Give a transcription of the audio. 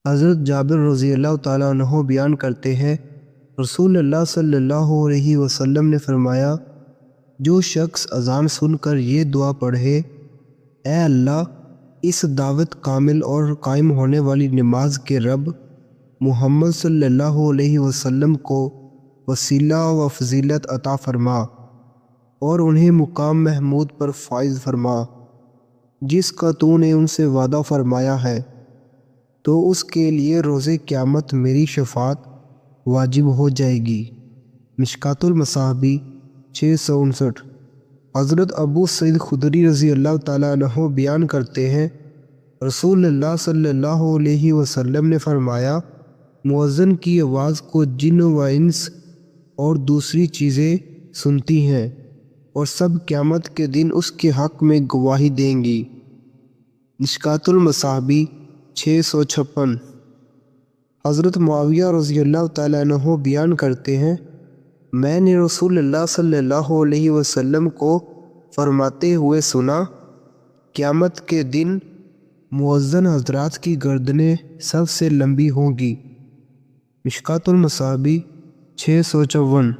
حضرت جابر رضی اللہ تعالیٰ عنہ بیان کرتے ہیں، رسول اللہ صلی اللہ علیہ وسلم نے فرمایا، جو شخص اذان سن کر یہ دعا پڑھے، اے اللہ، اس دعوت کامل اور قائم ہونے والی نماز کے رب، محمد صلی اللہ علیہ وسلم کو وسیلہ و فضیلت عطا فرما اور انہیں مقام محمود پر فائز فرما جس کا تو نے ان سے وعدہ فرمایا ہے، تو اس کے لیے روز قیامت میری شفاعت واجب ہو جائے گی۔ مشکوٰۃ المصابیح 659۔ حضرت ابو سعید خدری رضی اللہ تعالیٰ عنہ بیان کرتے ہیں، رسول اللہ صلی اللہ علیہ وسلم نے فرمایا، مؤذن کی آواز کو جن و انس اور دوسری چیزیں سنتی ہیں اور سب قیامت کے دن اس کے حق میں گواہی دیں گی۔ مشکوٰۃ المصابیح 656۔ حضرت معاویہ رضی اللہ تعالیٰ عنہ بیان کرتے ہیں، میں نے رسول اللہ صلی اللہ علیہ وسلم کو فرماتے ہوئے سنا، قیامت کے دن مؤذن حضرات کی گردنیں سب سے لمبی ہوں گی۔ مشکوٰۃ المصابیح 654۔